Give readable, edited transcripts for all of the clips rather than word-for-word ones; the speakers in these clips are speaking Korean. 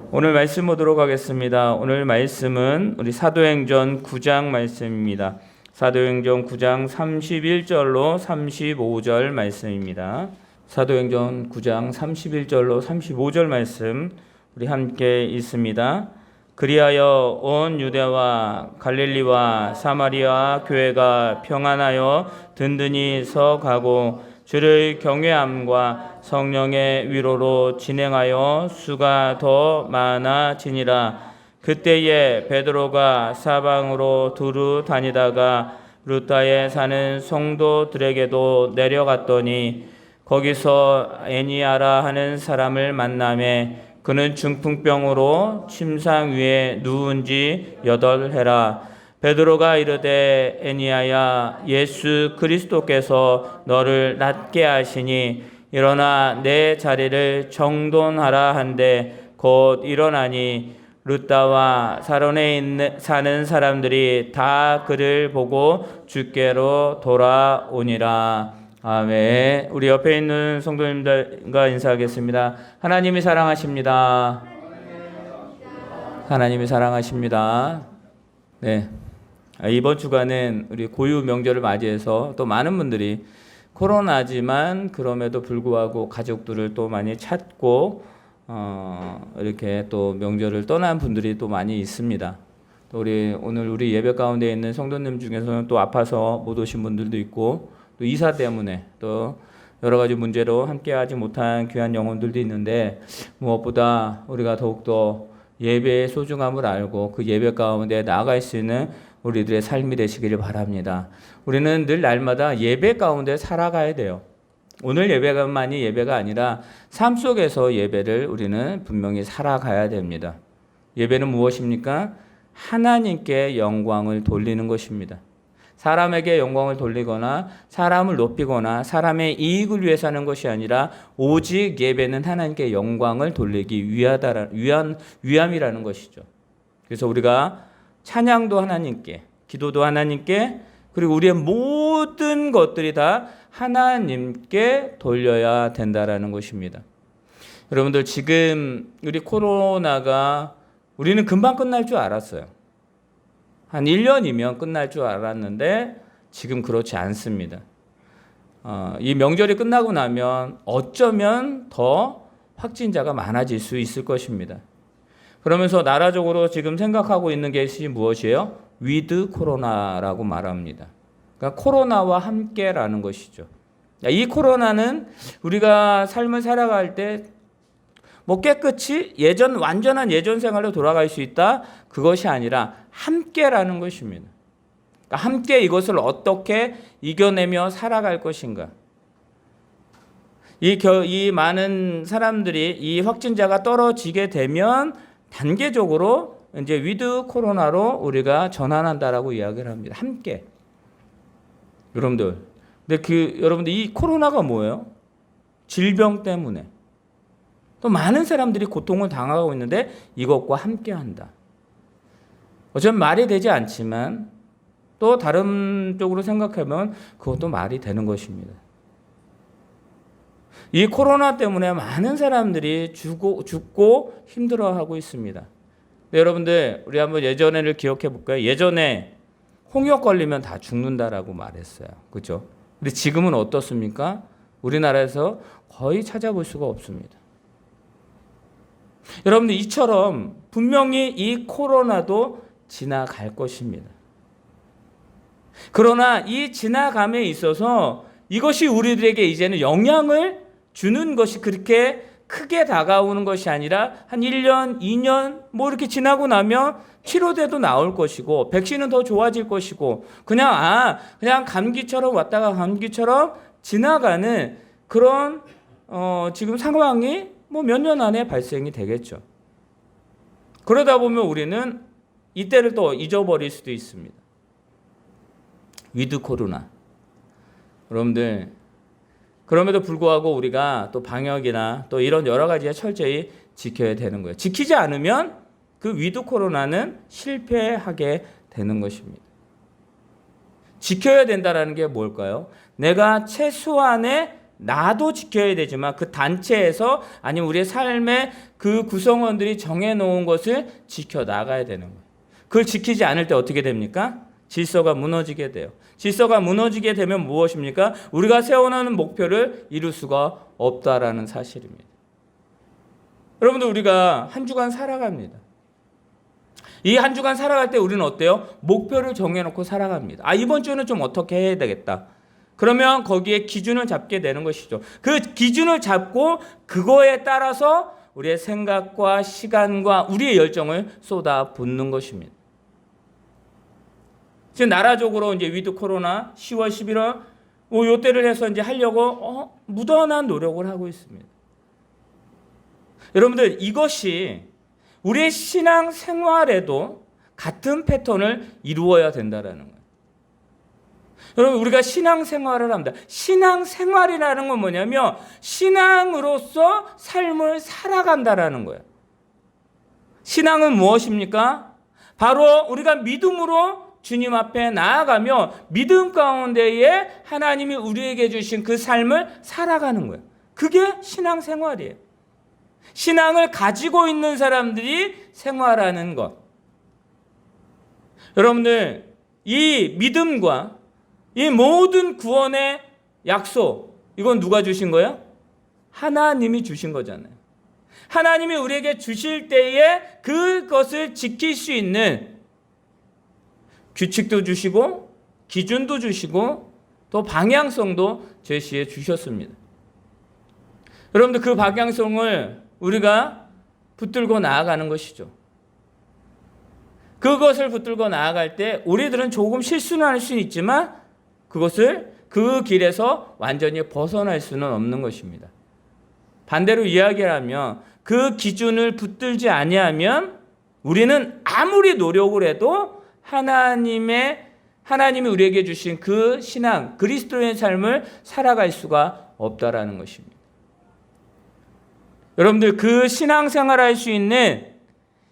오늘 말씀 보도록 하겠습니다. 오늘 말씀은 우리 사도행전 9장 말씀입니다. 사도행전 9장 31절로 35절 말씀입니다. 사도행전 9장 31절로 35절 말씀 우리 함께 읽습니다. 그리하여 온 유대와 갈릴리와 사마리아 교회가 평안하여 든든히 서가고 주를 경외함과 성령의 위로로 진행하여 수가 더 많아지니라. 그때에 베드로가 사방으로 두루 다니다가 루다에 사는 성도들에게도 내려갔더니 거기서 애니아라 하는 사람을 만나매 그는 중풍병으로 침상 위에 누운 지 8해라. 베드로가 이르되 애니아야, 예수 그리스도께서 너를 낫게 하시니 일어나 내 자리를 정돈하라 한데 곧 일어나니 루다와 사론에 사는 사람들이 다 그를 보고 주께로 돌아오니라. 아멘. 우리 옆에 있는 성도님들과 인사하겠습니다. 하나님이 사랑하십니다. 하나님이 사랑하십니다. 네. 이번 주간은 우리 고유 명절을 맞이해서 또 많은 분들이 코로나지만 그럼에도 불구하고 가족들을 또 많이 찾고 이렇게 또 명절을 떠난 분들이 또 많이 있습니다. 또 오늘 우리 예배 가운데 있는 성도님 중에서는 또 아파서 못 오신 분들도 있고 또 이사 때문에 또 여러 가지 문제로 함께하지 못한 귀한 영혼들도 있는데 무엇보다 우리가 더욱더 예배의 소중함을 알고 그 예배 가운데 나아갈 수 있는 우리들의 삶이 되시기를 바랍니다. 우리는 늘 날마다 예배 가운데 살아가야 돼요. 오늘 예배만이 예배가 아니라 삶 속에서 예배를 우리는 분명히 살아가야 됩니다. 예배는 무엇입니까? 하나님께 영광을 돌리는 것입니다. 사람에게 영광을 돌리거나 사람을 높이거나 사람의 이익을 위해서 하는 것이 아니라 오직 예배는 하나님께 영광을 돌리기 위함이라는 것이죠. 그래서 우리가 찬양도 하나님께, 기도도 하나님께, 그리고 우리의 모든 것들이 다 하나님께 돌려야 된다라는 것입니다. 여러분들 지금 우리 코로나가 우리는 금방 끝날 줄 알았어요. 한 1년이면 끝날 줄 알았는데 지금 그렇지 않습니다. 이 명절이 끝나고 나면 어쩌면 더 확진자가 많아질 수 있을 것입니다. 그러면서 나라적으로 지금 생각하고 있는 것이 무엇이에요? 위드 코로나라고 말합니다. 그러니까 코로나와 함께라는 것이죠. 이 코로나는 우리가 삶을 살아갈 때 깨끗이 완전한 예전 생활로 돌아갈 수 있다? 그것이 아니라 함께라는 것입니다. 그러니까 함께 이것을 어떻게 이겨내며 살아갈 것인가? 이 많은 사람들이 이 확진자가 떨어지게 되면 단계적으로 이제 위드 코로나로 우리가 전환한다라고 이야기를 합니다. 함께. 여러분들. 근데 여러분들 이 코로나가 뭐예요? 질병 때문에. 또 많은 사람들이 고통을 당하고 있는데 이것과 함께 한다. 어쩌면 말이 되지 않지만 또 다른 쪽으로 생각하면 그것도 말이 되는 것입니다. 이 코로나 때문에 많은 사람들이 죽고 힘들어하고 있습니다. 네, 여러분들 우리 한번 예전에를 기억해 볼까요? 예전에 홍역 걸리면 다 죽는다라고 말했어요. 그렇죠? 근데 지금은 어떻습니까? 우리나라에서 거의 찾아볼 수가 없습니다. 여러분들 이처럼 분명히 이 코로나도 지나갈 것입니다. 그러나 이 지나감에 있어서 이것이 우리들에게 이제는 영향을 주는 것이 그렇게 크게 다가오는 것이 아니라 한 1년, 2년 이렇게 지나고 나면 치료제도 나올 것이고 백신은 더 좋아질 것이고 그냥 감기처럼 왔다가 감기처럼 지나가는 그런 지금 상황이 몇 년 안에 발생이 되겠죠. 그러다 보면 우리는 이때를 또 잊어버릴 수도 있습니다. 위드 코로나. 여러분들 그럼에도 불구하고 우리가 또 방역이나 또 이런 여러 가지에 철저히 지켜야 되는 거예요. 지키지 않으면 그 위드 코로나는 실패하게 되는 것입니다. 지켜야 된다는 게 뭘까요? 내가 최소한의 나도 지켜야 되지만 그 단체에서 아니면 우리의 삶의 그 구성원들이 정해놓은 것을 지켜나가야 되는 거예요. 그걸 지키지 않을 때 어떻게 됩니까? 질서가 무너지게 돼요. 질서가 무너지게 되면 무엇입니까? 우리가 세워놓은 목표를 이룰 수가 없다라는 사실입니다. 여러분들, 우리가 한 주간 살아갑니다. 이 한 주간 살아갈 때 우리는 어때요? 목표를 정해놓고 살아갑니다. 이번 주는 좀 어떻게 해야 되겠다. 그러면 거기에 기준을 잡게 되는 것이죠. 그 기준을 잡고 그거에 따라서 우리의 생각과 시간과 우리의 열정을 쏟아붓는 것입니다. 지금 나라적으로 이제 위드 코로나 10월, 11월 요 때를 해서 이제 하려고 무던한 노력을 하고 있습니다. 여러분들, 이것이 우리의 신앙 생활에도 같은 패턴을 이루어야 된다라는 거예요. 여러분, 우리가 신앙 생활을 합니다. 신앙 생활이라는 건 뭐냐면 신앙으로서 삶을 살아간다라는 거예요. 신앙은 무엇입니까? 바로 우리가 믿음으로 주님 앞에 나아가며 믿음 가운데에 하나님이 우리에게 주신 그 삶을 살아가는 거예요. 그게 신앙 생활이에요. 신앙을 가지고 있는 사람들이 생활하는 것. 여러분들, 이 믿음과 이 모든 구원의 약속, 이건 누가 주신 거예요? 하나님이 주신 거잖아요. 하나님이 우리에게 주실 때에 그것을 지킬 수 있는 규칙도 주시고 기준도 주시고 또 방향성도 제시해 주셨습니다. 여러분들, 그 방향성을 우리가 붙들고 나아가는 것이죠. 그것을 붙들고 나아갈 때 우리들은 조금 실수는 할 수는 있지만 그것을 그 길에서 완전히 벗어날 수는 없는 것입니다. 반대로 이야기하면 그 기준을 붙들지 아니하면 우리는 아무리 노력을 해도 하나님이 우리에게 주신 그 신앙, 그리스도의 삶을 살아갈 수가 없다라는 것입니다. 여러분들, 그 신앙생활할 수 있는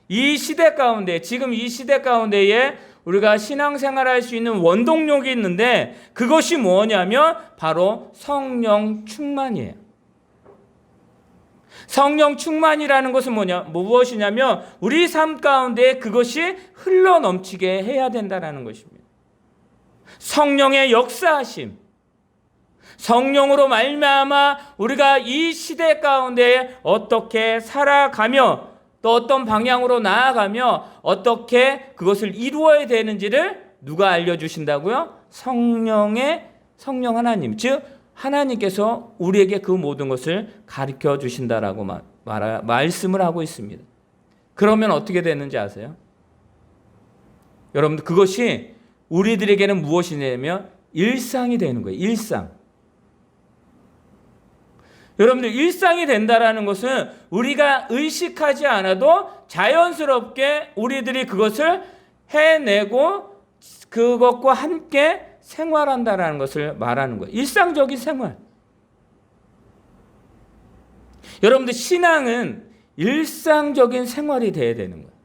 이 시대 가운데, 지금 이 시대 가운데에 우리가 신앙생활할 수 있는 원동력이 있는데 그것이 뭐냐면 바로 성령 충만이에요. 성령 충만이라는 것은 무엇이냐면 우리 삶 가운데 그것이 흘러넘치게 해야 된다는 것입니다. 성령의 역사하심, 성령으로 말미암아 우리가 이 시대 가운데 어떻게 살아가며 또 어떤 방향으로 나아가며 어떻게 그것을 이루어야 되는지를 누가 알려주신다고요? 성령 하나님, 즉 하나님께서 우리에게 그 모든 것을 가르쳐 주신다라고 말씀을 하고 있습니다. 그러면 어떻게 되는지 아세요? 여러분들, 그것이 우리들에게는 무엇이냐면 일상이 되는 거예요. 일상. 여러분들, 일상이 된다라는 것은 우리가 의식하지 않아도 자연스럽게 우리들이 그것을 해내고 그것과 함께 생활한다라는 것을 말하는 거예요. 일상적인 생활. 여러분들, 신앙은 일상적인 생활이 돼야 되는 거예요.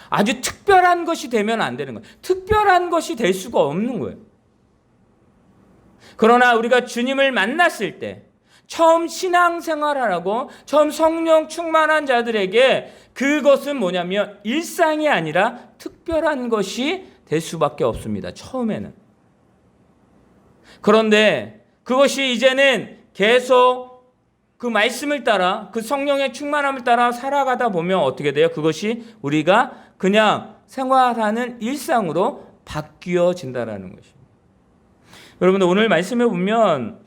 아주 특별한 것이 되면 안 되는 거예요. 특별한 것이 될 수가 없는 거예요. 그러나 우리가 주님을 만났을 때 처음 신앙생활하라고 처음 성령 충만한 자들에게 그것은 뭐냐면 일상이 아니라 특별한 것이 될 수밖에 없습니다. 처음에는. 그런데 그것이 이제는 계속 그 말씀을 따라 그 성령의 충만함을 따라 살아가다 보면 어떻게 돼요? 그것이 우리가 그냥 생활하는 일상으로 바뀌어진다는 것입니다. 여러분들, 오늘 말씀에 보면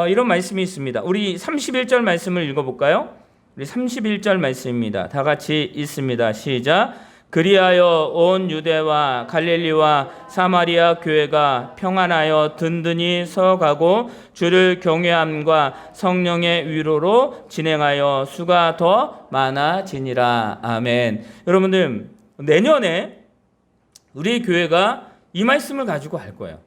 이런 말씀이 있습니다. 우리 31절 말씀을 읽어볼까요? 우리 31절 말씀입니다. 다 같이 읽습니다. 시작. 그리하여 온 유대와 갈릴리와 사마리아 교회가 평안하여 든든히 서가고 주를 경외함과 성령의 위로로 진행하여 수가 더 많아지니라. 아멘. 여러분들, 내년에 우리 교회가 이 말씀을 가지고 할 거예요.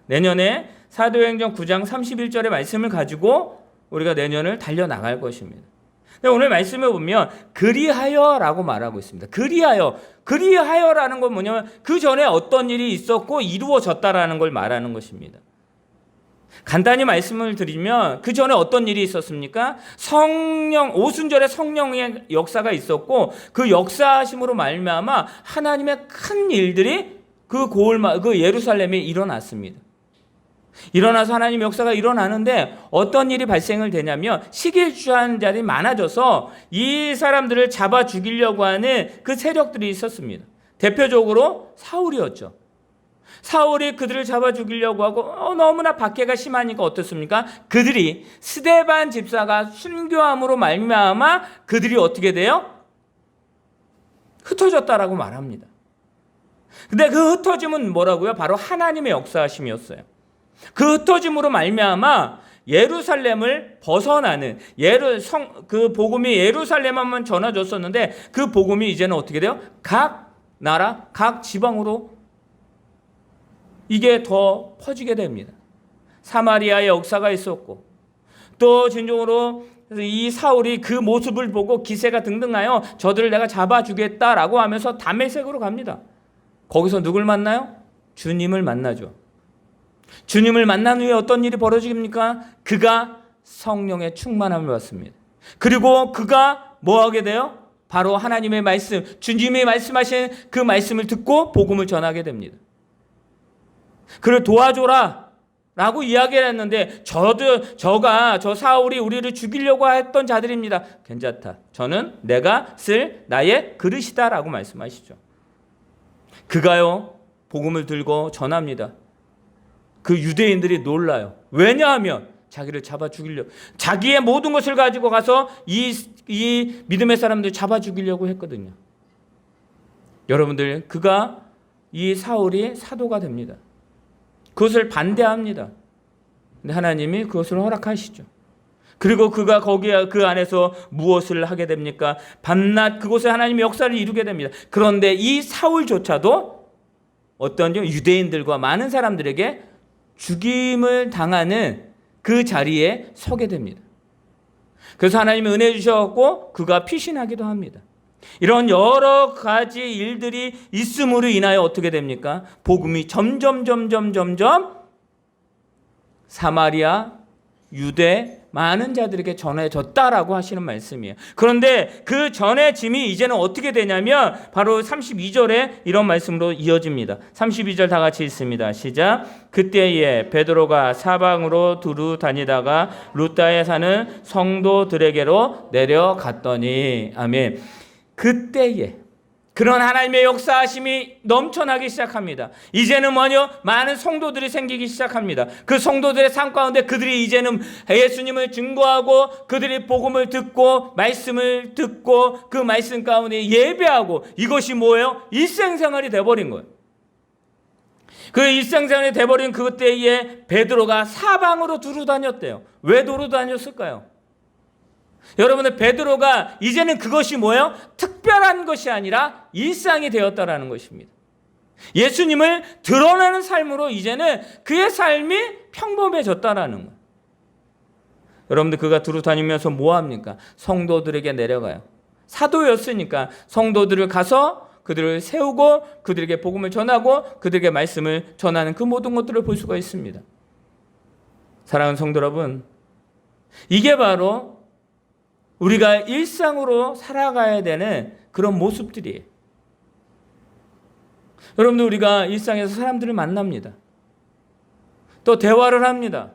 내년에 사도행전 9장 31절의 말씀을 가지고 우리가 내년을 달려나갈 것입니다. 오늘 말씀에 보면 그리하여라고 말하고 있습니다. 그리하여라는 건 뭐냐면 그 전에 어떤 일이 있었고 이루어졌다라는 걸 말하는 것입니다. 간단히 말씀을 드리면 그 전에 어떤 일이 있었습니까? 성령, 오순절에 성령의 역사가 있었고 그 역사하심으로 말미암아 하나님의 큰 일들이 그 예루살렘에 일어났습니다. 일어나서 하나님의 역사가 일어나는데 어떤 일이 발생을 되냐면 시기주의하는 자들이 많아져서 이 사람들을 잡아 죽이려고 하는 그 세력들이 있었습니다. 대표적으로 사울이었죠. 사울이 그들을 잡아 죽이려고 하고 너무나 박해가 심하니까 어떻습니까? 그들이 스데반 집사가 순교함으로 말미암아 그들이 어떻게 돼요? 흩어졌다라고 말합니다. 근데 그 흩어짐은 뭐라고요? 바로 하나님의 역사하심이었어요. 그 흩어짐으로 말미암아 예루살렘을 벗어나는 그 복음이 예루살렘에만 전해졌었는데 그 복음이 이제는 어떻게 돼요? 각 나라, 각 지방으로 이게 더 퍼지게 됩니다. 사마리아의 역사가 있었고 또 진정으로 이 사울이 그 모습을 보고 기세가 등등하여 저들을 내가 잡아주겠다라고 하면서 다메섹으로 갑니다. 거기서 누굴 만나요? 주님을 만나죠. 주님을 만난 후에 어떤 일이 벌어집니까? 그가 성령의 충만함을 받습니다. 그리고 그가 뭐 하게 돼요? 바로 하나님의 말씀, 주님이 말씀하신 그 말씀을 듣고 복음을 전하게 됩니다. 그를 도와줘라 라고 이야기를 했는데 저 사울이 우리를 죽이려고 했던 자들입니다. 괜찮다. 저는 내가 쓸 나의 그릇이다 라고 말씀하시죠. 그가요 복음을 들고 전합니다. 그 유대인들이 놀라요. 왜냐하면 자기를 잡아 죽이려고, 자기의 모든 것을 가지고 가서 이 믿음의 사람들 잡아 죽이려고 했거든요. 여러분들, 이 사울이 사도가 됩니다. 그것을 반대합니다. 근데 하나님이 그것을 허락하시죠. 그리고 그가 그 안에서 무엇을 하게 됩니까? 밤낮 그곳에 하나님의 역사를 이루게 됩니다. 그런데 이 사울조차도 어떤 유대인들과 많은 사람들에게 죽임을 당하는 그 자리에 서게 됩니다. 그래서 하나님이 은혜 주셔서 그가 피신하기도 합니다. 이런 여러 가지 일들이 있음으로 인하여 어떻게 됩니까? 복음이 점점 사마리아, 유대 많은 자들에게 전해졌다라고 하시는 말씀이에요. 그런데 그 전해짐이 이제는 어떻게 되냐면 바로 32절에 이런 말씀으로 이어집니다. 32절 다 같이 읽습니다. 시작. 그때에 베드로가 사방으로 두루 다니다가 루다에 사는 성도들에게로 내려갔더니, 아멘. 그때에 그런 하나님의 역사하심이 넘쳐나기 시작합니다. 이제는 많은 성도들이 생기기 시작합니다. 그 성도들의 삶 가운데 그들이 이제는 예수님을 증거하고 그들이 복음을 듣고 말씀을 듣고 그 말씀 가운데 예배하고, 이것이 뭐예요? 일생생활이 돼버린 거예요. 그 일생생활이 돼버린 그때에 베드로가 사방으로 두루 다녔대요. 왜 두루 다녔을까요? 여러분들, 베드로가 이제는 그것이 뭐예요? 특별한 것이 아니라 일상이 되었다라는 것입니다. 예수님을 드러내는 삶으로 이제는 그의 삶이 평범해졌다라는 거예요. 여러분들, 그가 두루 다니면서 뭐 합니까? 성도들에게 내려가요. 사도였으니까 성도들을 가서 그들을 세우고 그들에게 복음을 전하고 그들에게 말씀을 전하는 그 모든 것들을 볼 수가 있습니다. 사랑하는 성도 여러분, 이게 바로 우리가 일상으로 살아가야 되는 그런 모습들이에요. 여러분들, 우리가 일상에서 사람들을 만납니다. 또 대화를 합니다.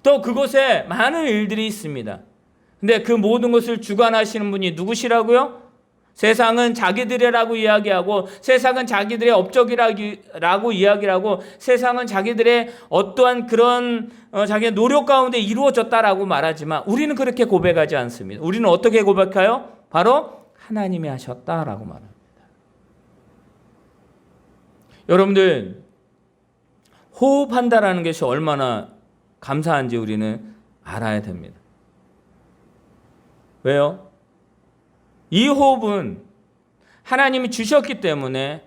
또 그곳에 많은 일들이 있습니다. 근데 그 모든 것을 주관하시는 분이 누구시라고요? 세상은 자기들이라고 이야기하고, 세상은 자기들의 업적이라고 이야기를 하고, 세상은 자기들의 어떠한 그런 자기의 노력 가운데 이루어졌다라고 말하지만 우리는 그렇게 고백하지 않습니다. 우리는 어떻게 고백해요? 바로 하나님이 하셨다라고 말합니다. 여러분들, 호흡한다라는 것이 얼마나 감사한지 우리는 알아야 됩니다. 왜요? 이 호흡은 하나님이 주셨기 때문에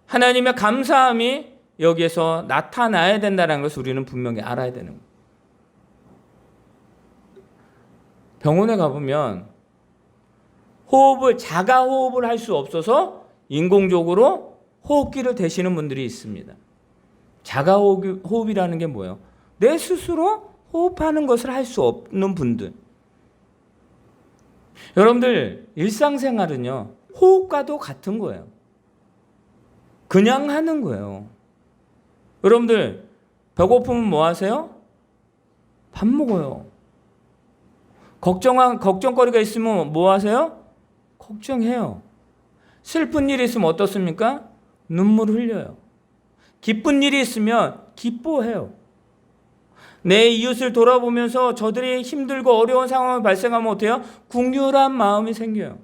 하나님의 감사함이 여기에서 나타나야 된다는 것을 우리는 분명히 알아야 되는 거예요. 병원에 가보면 자가 호흡을 할 수 없어서 인공적으로 호흡기를 대시는 분들이 있습니다. 자가 호흡이라는 게 뭐예요? 내 스스로 호흡하는 것을 할 수 없는 분들. 여러분들 일상생활은요, 호흡과도 같은 거예요. 그냥 하는 거예요. 여러분들 배고프면 뭐 하세요? 밥 먹어요. 걱정거리가 있으면 뭐 하세요? 걱정해요. 슬픈 일이 있으면 어떻습니까? 눈물 흘려요. 기쁜 일이 있으면 기뻐해요. 내 이웃을 돌아보면서 저들이 힘들고 어려운 상황이 발생하면 어때요? 긍휼한 마음이 생겨요.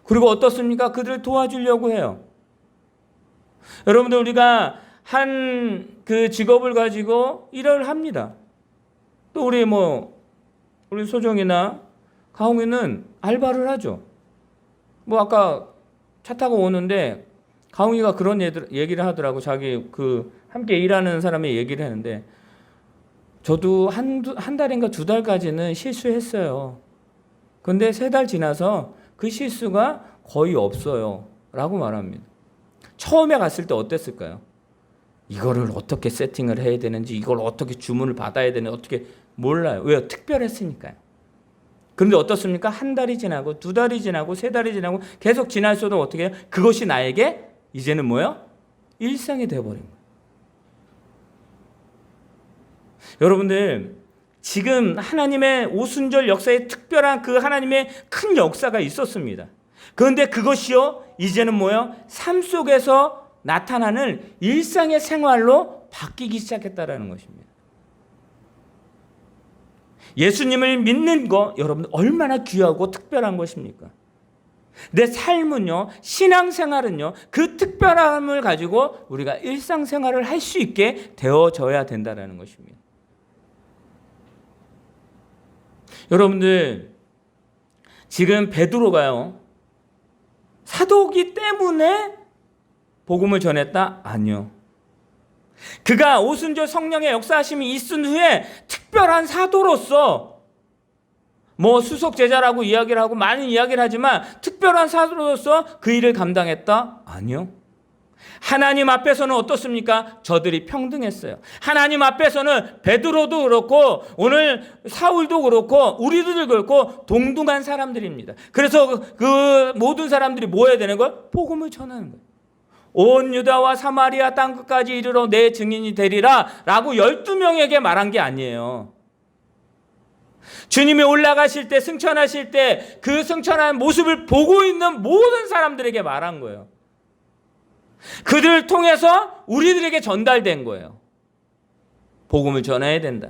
그리고 어떻습니까? 그들을 도와주려고 해요. 여러분들 우리가 한 그 직업을 가지고 일을 합니다. 또 우리 소정이나 가홍이는 알바를 하죠. 아까 차 타고 오는데 가홍이가 그런 얘기를 하더라고. 자기 함께 일하는 사람이 얘기를 했는데, 저도 한 달인가 2달까지는 실수했어요. 근데 3달 지나서 그 실수가 거의 없어요. 라고 말합니다. 처음에 갔을 때 어땠을까요? 이거를 어떻게 세팅을 해야 되는지, 이걸 어떻게 주문을 받아야 되는지 어떻게 몰라요. 왜요? 특별했으니까요. 그런데 어떻습니까? 1달이 지나고 2달이 지나고 3달이 지나고 계속 지날수록 어떻게 해요? 그것이 나에게 이제는 뭐예요? 일상이 되어버린 거예요. 여러분들 지금 하나님의 오순절 역사에 특별한 그 하나님의 큰 역사가 있었습니다. 그런데 그것이요, 이제는 뭐예요? 삶 속에서 나타나는 일상의 생활로 바뀌기 시작했다라는 것입니다. 예수님을 믿는 거 여러분 얼마나 귀하고 특별한 것입니까? 내 삶은요, 신앙생활은요, 그 특별함을 가지고 우리가 일상생활을 할 수 있게 되어져야 된다는 것입니다. 여러분들 지금 베드로가요, 사도기 때문에 복음을 전했다? 아니요. 그가 오순절 성령의 역사하심이 있은 후에 특별한 사도로서 수속 제자라고 이야기를 하고 많은 이야기를 하지만 특별한 사도로서 그 일을 감당했다? 아니요. 하나님 앞에서는 어떻습니까? 저들이 평등했어요. 하나님 앞에서는 베드로도 그렇고 오늘 사울도 그렇고 우리들도 그렇고 동등한 사람들입니다. 그래서 그 모든 사람들이 뭐 해야 되는 거예요? 복음을 전하는 거예요. 온 유다와 사마리아 땅끝까지 이르러 내 증인이 되리라 라고 12명에게 말한 게 아니에요. 주님이 올라가실 때, 승천하실 때 그 승천한 모습을 보고 있는 모든 사람들에게 말한 거예요. 그들을 통해서 우리들에게 전달된 거예요. 복음을 전해야 된다.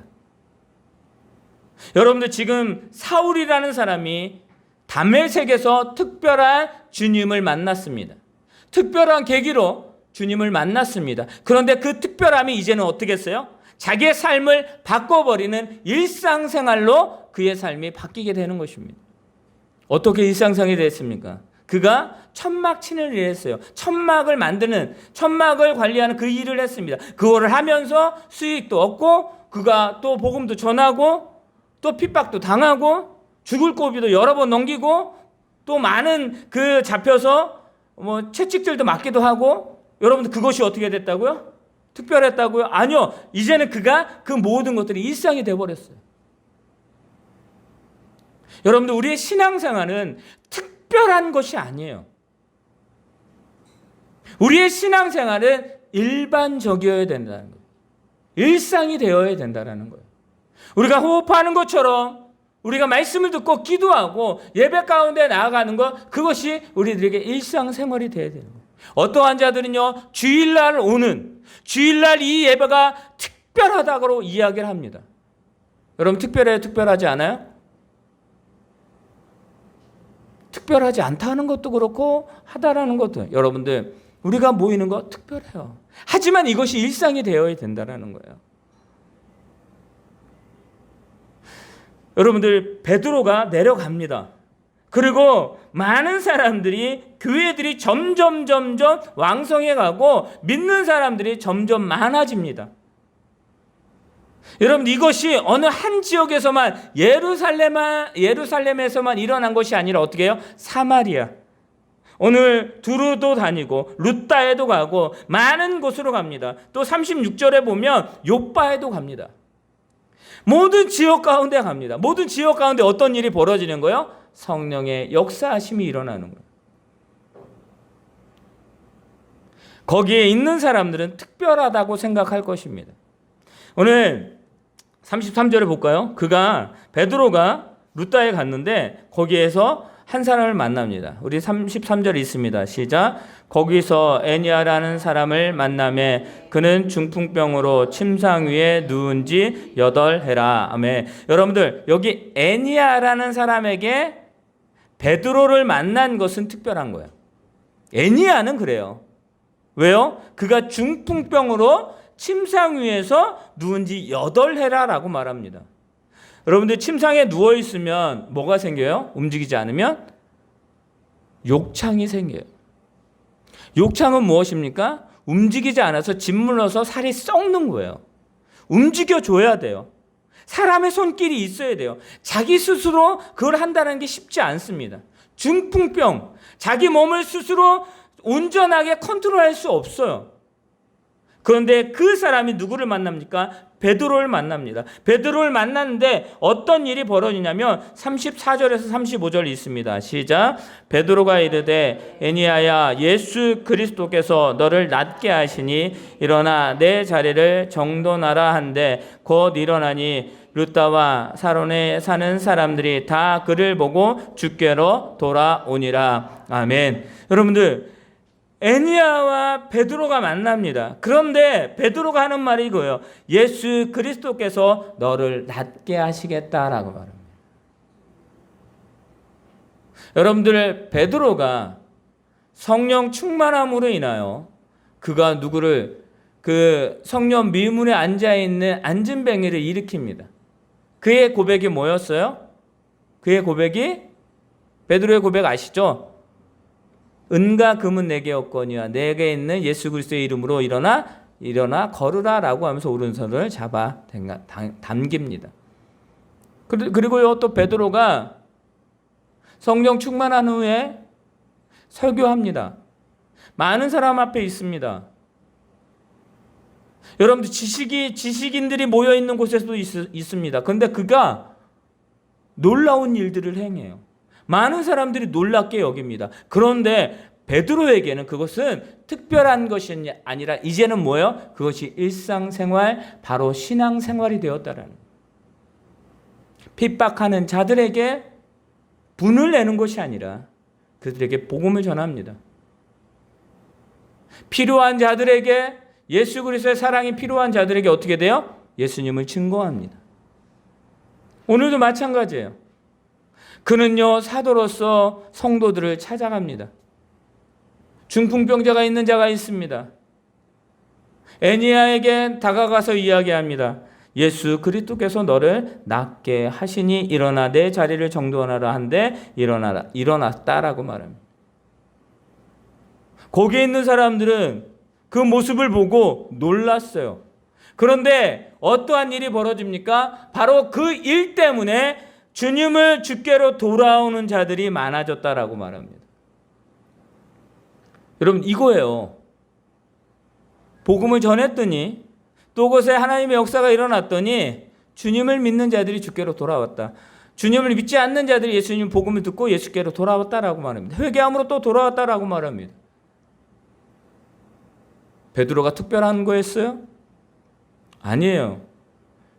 여러분들 지금 사울이라는 사람이 다메섹에서 특별한 주님을 만났습니다. 특별한 계기로 주님을 만났습니다. 그런데 그 특별함이 이제는 어떻게 했어요? 자기의 삶을 바꿔버리는 일상생활로 그의 삶이 바뀌게 되는 것입니다. 어떻게 일상생활이 됐습니까? 그가 천막 치는 일을 했어요. 천막을 관리하는 그 일을 했습니다. 그거를 하면서 수익도 얻고, 그가 또 복음도 전하고, 또 핍박도 당하고, 죽을 고비도 여러 번 넘기고, 또 많은 잡혀서 채찍질도 맞기도 하고. 여러분들 그것이 어떻게 됐다고요? 특별했다고요? 아니요. 이제는 그가 그 모든 것들이 일상이 되어버렸어요. 여러분들 우리의 신앙생활은 특별한 것이 아니에요. 우리의 신앙생활은 일반적이어야 된다는 거예요. 일상이 되어야 된다는 거예요. 우리가 호흡하는 것처럼 우리가 말씀을 듣고 기도하고 예배 가운데 나아가는 것, 그것이 우리들에게 일상생활이 되어야 되는 거예요. 어떠한 자들은요, 주일날 이 예배가 특별하다고 이야기를 합니다. 여러분 특별해요? 특별하지 않아요? 특별하지 않다는 것도 그렇고 하다라는 것도, 여러분들 우리가 모이는 거 특별해요. 하지만 이것이 일상이 되어야 된다는 거예요. 여러분들 베드로가 내려갑니다. 그리고 많은 사람들이, 교회들이 점점 왕성해 가고 믿는 사람들이 점점 많아집니다. 여러분 이것이 어느 한 지역에서만, 예루살렘에서만 일어난 것이 아니라 어떻게 해요? 사마리아, 오늘 두루도 다니고 룻다에도 가고 많은 곳으로 갑니다. 또 36절에 보면 욥바에도 갑니다. 모든 지역 가운데 갑니다. 모든 지역 가운데 어떤 일이 벌어지는 거예요? 성령의 역사하심이 일어나는 거예요. 거기에 있는 사람들은 특별하다고 생각할 것입니다. 오늘 33절에 볼까요? 베드로가 룻다에 갔는데 거기에서 한 사람을 만납니다. 우리 33절에 있습니다. 시작. 거기서 애니아라는 사람을 만나매 그는 중풍병으로 침상 위에 누운 지 8해라. 아멘. 여러분들, 여기 애니아라는 사람에게 베드로를 만난 것은 특별한 거예요. 애니아는 그래요. 왜요? 그가 중풍병으로 침상 위에서 누운 지 8해라라고 말합니다. 여러분들, 침상에 누워있으면 뭐가 생겨요? 움직이지 않으면 욕창이 생겨요. 욕창은 무엇입니까? 움직이지 않아서 짓물러서 살이 썩는 거예요. 움직여줘야 돼요. 사람의 손길이 있어야 돼요. 자기 스스로 그걸 한다는 게 쉽지 않습니다. 중풍병, 자기 몸을 스스로 온전하게 컨트롤할 수 없어요. 그런데 그 사람이 누구를 만납니까? 베드로를 만납니다. 베드로를 만났는데 어떤 일이 벌어지냐면 34절에서 35절이 있습니다. 시작. 베드로가 이르되 애니아야, 예수 그리스도께서 너를 낫게 하시니 일어나 내 자리를 정돈하라 한데 곧 일어나니 룻다와 사론에 사는 사람들이 다 그를 보고 주께로 돌아오니라. 아멘. 여러분들, 애니아와 베드로가 만납니다. 그런데 베드로가 하는 말이 이거예요. 예수 그리스도께서 너를 낫게 하시겠다라고 말합니다. 여러분들, 베드로가 성령 충만함으로 인하여 그가 누구를 그 성령 미문에 앉아있는 안진뱅이를 일으킵니다. 그의 고백이 뭐였어요? 그의 고백이, 베드로의 고백 아시죠? 은과 금은 내게 없거니와 내게 있는 예수 그리스도의 이름으로 일어나 걸으라 라고 하면서 오른손을 잡아 당깁니다. 그리고요, 또 베드로가 성령 충만한 후에 설교합니다. 많은 사람 앞에 있습니다. 여러분들, 지식인들이 모여있는 곳에서도 있습니다. 그런데 그가 놀라운 일들을 행해요. 많은 사람들이 놀랍게 여깁니다. 그런데 베드로에게는 그것은 특별한 것이 아니라 이제는 뭐예요? 그것이 일상생활, 바로 신앙생활이 되었다라는 거예요. 핍박하는 자들에게 분을 내는 것이 아니라 그들에게 복음을 전합니다. 필요한 자들에게, 예수 그리스도의 사랑이 필요한 자들에게 어떻게 돼요? 예수님을 증거합니다. 오늘도 마찬가지예요. 그는요, 사도로서 성도들을 찾아갑니다. 중풍병자가 있는 자가 있습니다. 애니아에게 다가가서 이야기합니다. 예수 그리스도께서 너를 낫게 하시니 일어나 내 자리를 정돈하라 한데 일어났다라고 말합니다. 거기에 있는 사람들은 그 모습을 보고 놀랐어요. 그런데 어떠한 일이 벌어집니까? 바로 그 일 때문에 주님을 주께로 돌아오는 자들이 많아졌다라고 말합니다. 여러분, 이거예요. 복음을 전했더니 또 그곳에 하나님의 역사가 일어났더니 주님을 믿는 자들이 주께로 돌아왔다. 주님을 믿지 않는 자들이 예수님 복음을 듣고 예수께로 돌아왔다라고 말합니다. 회개함으로 또 돌아왔다라고 말합니다. 베드로가 특별한 거였어요? 아니에요.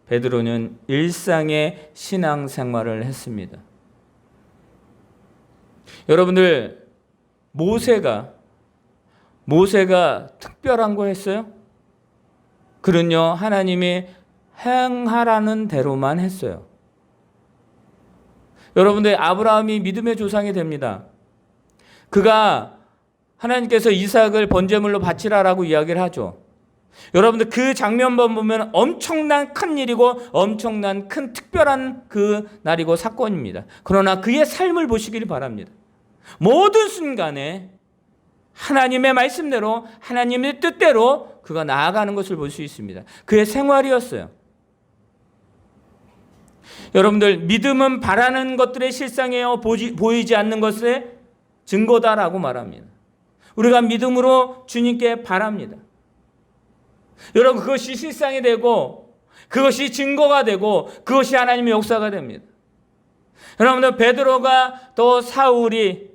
베드로는 일상의 신앙생활을 했습니다. 여러분들, 모세가 특별한 거 했어요? 그는요, 하나님이 행하라는 대로만 했어요. 여러분들, 아브라함이 믿음의 조상이 됩니다. 그가 하나님께서 이삭을 번제물로 바치라라고 이야기를 하죠. 여러분들, 그 장면만 보면 엄청난 큰 일이고 엄청난 큰 특별한 그 날이고 사건입니다. 그러나 그의 삶을 보시길 바랍니다. 모든 순간에 하나님의 말씀대로, 하나님의 뜻대로 그가 나아가는 것을 볼 수 있습니다. 그의 생활이었어요. 여러분들, 믿음은 바라는 것들의 실상이에요? 보이지 않는 것의 증거다라고 말합니다. 우리가 믿음으로 주님께 바랍니다. 여러분, 그것이 실상이 되고 그것이 증거가 되고 그것이 하나님의 역사가 됩니다. 여러분들, 베드로가 또 사울이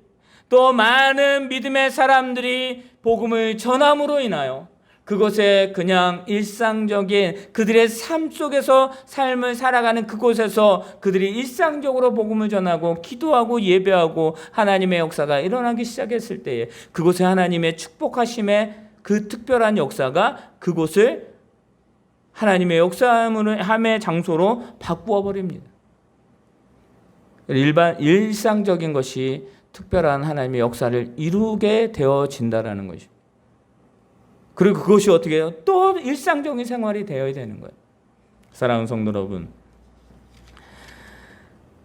또 많은 믿음의 사람들이 복음을 전함으로 인하여 그곳에 그냥 일상적인 그들의 삶 속에서 삶을 살아가는 그곳에서 그들이 일상적으로 복음을 전하고 기도하고 예배하고 하나님의 역사가 일어나기 시작했을 때에 그곳에 하나님의 축복하심의 그 특별한 역사가 그곳을 하나님의 역사함의 장소로 바꾸어 버립니다. 일상적인 것이 특별한 하나님의 역사를 이루게 되어진다라는 것입니다. 그리고 그것이 어떻게 해요? 또 일상적인 생활이 되어야 되는 거예요. 사랑하는 성도 여러분,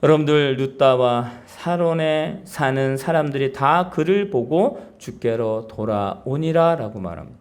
여러분들 룻다와 사론에 사는 사람들이 다 그를 보고 주께로 돌아오니라 라고 말합니다.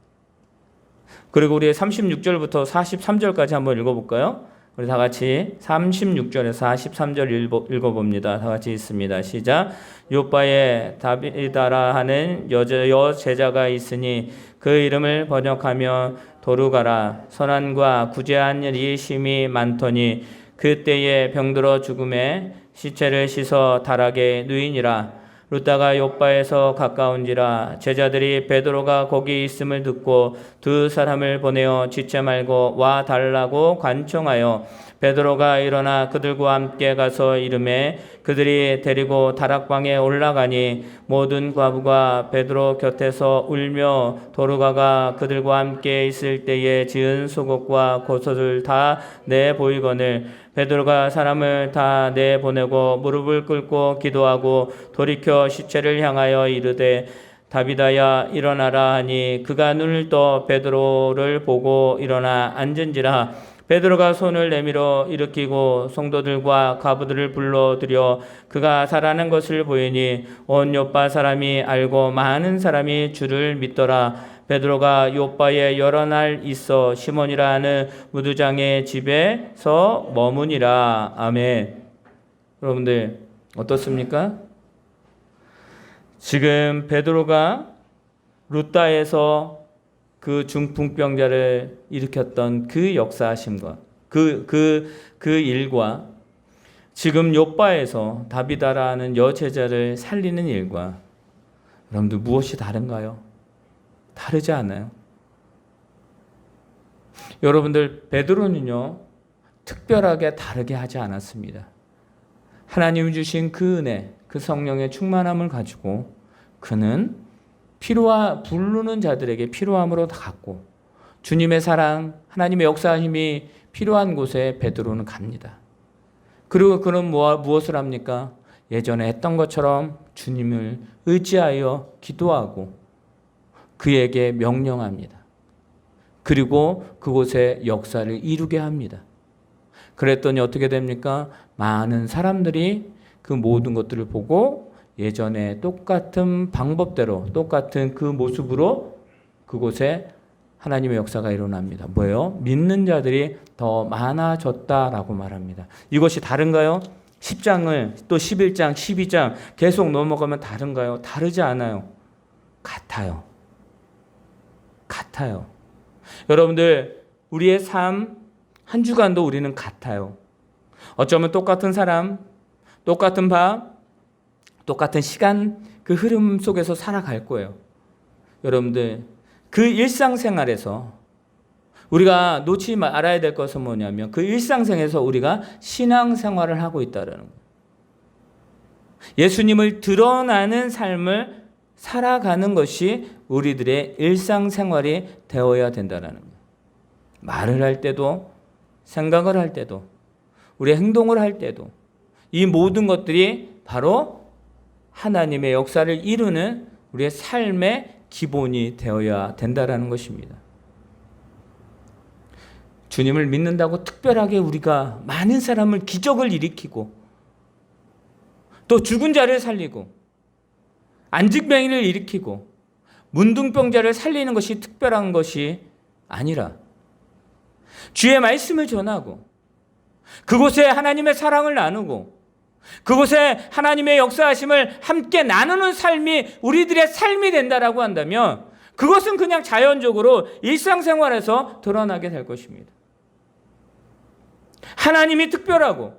그리고 우리 36절부터 43절까지 한번 읽어볼까요? 우리 다 같이 36절에서 43절 읽어봅니다. 다 같이 있습니다. 시작. 요바에 다비다라 하는 여제자가 있으니 그 이름을 번역하며 도루가라. 선한과 구제한 일이 심히 많더니 그때에 병들어 죽음에 시체를 씻어 다락에 누이니라. 룻다가 요바에서 가까운지라. 제자들이 베드로가 거기 있음을 듣고 두 사람을 보내어 지체 말고 와 달라고 간청하여 베드로가 일어나 그들과 함께 가서 이르매 그들이 데리고 다락방에 올라가니 모든 과부가 베드로 곁에서 울며 도루가가 그들과 함께 있을 때에 지은 속옷과 겉옷을 다 내보이거늘 베드로가 사람을 다 내보내고 무릎을 꿇고 기도하고 돌이켜 시체를 향하여 이르되 다비다야 일어나라 하니 그가 눈을 떠 베드로를 보고 일어나 앉은지라. 베드로가 손을 내밀어 일으키고 성도들과 과부들을 불러들여 그가 살아난 것을 보이니 온 요빠 사람이 알고 많은 사람이 주를 믿더라. 베드로가 요빠에 여러 날 있어 시몬이라 하는 무두장의 집에서 머무니라. 아멘. 여러분들 어떻습니까? 지금 베드로가 룻다에서 그 중풍병자를 일으켰던 그 역사하심과 그 일과 지금 요바에서 다비다라는 여제자를 살리는 일과 여러분들 무엇이 다른가요? 다르지 않아요. 여러분들, 베드로는요 특별하게 다르게 하지 않았습니다. 하나님이 주신 그 은혜, 그 성령의 충만함을 가지고 그는 부르는 자들에게 필요함으로 갔고 주님의 사랑, 하나님의 역사심이 필요한 곳에 베드로는 갑니다. 그리고 그는 무엇을 합니까? 예전에 했던 것처럼 주님을 의지하여 기도하고 그에게 명령합니다. 그리고 그곳에 역사를 이루게 합니다. 그랬더니 어떻게 됩니까? 많은 사람들이 그 모든 것들을 보고 예전에 똑같은 방법대로 똑같은 그 모습으로 그곳에 하나님의 역사가 일어납니다. 뭐예요? 믿는 자들이 더 많아졌다라고 말합니다. 이것이 다른가요? 10장을 또 11장, 12장 계속 넘어가면 다른가요? 다르지 않아요. 같아요. 같아요. 여러분들, 우리의 삶 한 주간도 우리는 같아요. 어쩌면 똑같은 사람, 똑같은 밥, 똑같은 시간, 그 흐름 속에서 살아갈 거예요. 여러분들, 그 일상생활에서 우리가 놓지 말아야 될 것은 뭐냐면 그 일상생활에서 우리가 신앙생활을 하고 있다는 거예요. 예수님을 드러나는 삶을 살아가는 것이 우리들의 일상생활이 되어야 된다는 거예요. 말을 할 때도, 생각을 할 때도, 우리의 행동을 할 때도 이 모든 것들이 바로 하나님의 역사를 이루는 우리의 삶의 기본이 되어야 된다는 것입니다. 주님을 믿는다고 특별하게 우리가 많은 사람을 기적을 일으키고 또 죽은 자를 살리고 안직병이를 일으키고 문둥병자를 살리는 것이 특별한 것이 아니라 주의 말씀을 전하고 그곳에 하나님의 사랑을 나누고 그곳에 하나님의 역사하심을 함께 나누는 삶이 우리들의 삶이 된다라고 한다면 그것은 그냥 자연적으로 일상생활에서 드러나게 될 것입니다. 하나님이 특별하고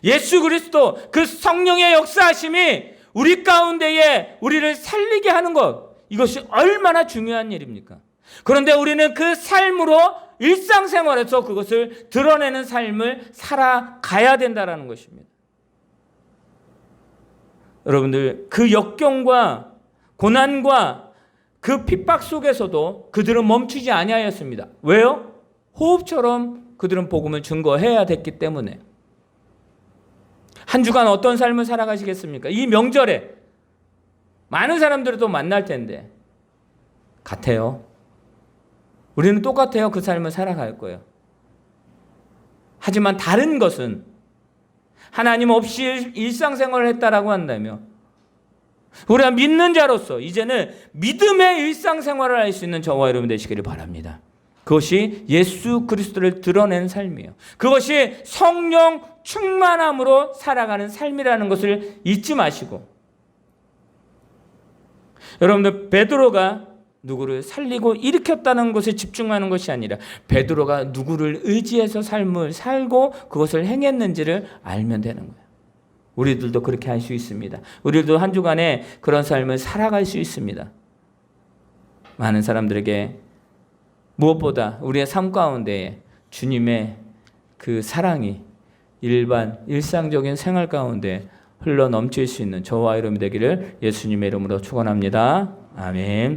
예수 그리스도 그 성령의 역사하심이 우리 가운데에 우리를 살리게 하는 것, 이것이 얼마나 중요한 일입니까? 그런데 우리는 그 삶으로 일상생활에서 그것을 드러내는 삶을 살아가야 된다는 것입니다. 여러분들, 그 역경과 고난과 그 핍박 속에서도 그들은 멈추지 아니하였습니다. 왜요? 호흡처럼 그들은 복음을 증거해야 됐기 때문에. 한 주간 어떤 삶을 살아가시겠습니까? 이 명절에 많은 사람들을 또 만날 텐데 같아요. 우리는 똑같아요. 그 삶을 살아갈 거예요. 하지만 다른 것은 하나님 없이 일상생활을 했다라고 한다면 우리가 믿는 자로서 이제는 믿음의 일상생활을 할 수 있는 저와 여러분 되시기를 바랍니다. 그것이 예수 그리스도를 드러낸 삶이에요. 그것이 성령 충만함으로 살아가는 삶이라는 것을 잊지 마시고, 여러분들, 베드로가 누구를 살리고 일으켰다는 것에 집중하는 것이 아니라 베드로가 누구를 의지해서 삶을 살고 그것을 행했는지를 알면 되는 거예요. 우리들도 그렇게 할 수 있습니다. 우리도 한 주간에 그런 삶을 살아갈 수 있습니다. 많은 사람들에게 무엇보다 우리의 삶 가운데에 주님의 그 사랑이 일상적인 생활 가운데 흘러 넘칠 수 있는 저와 여러분이 되기를 예수님의 이름으로 축원합니다. 아멘.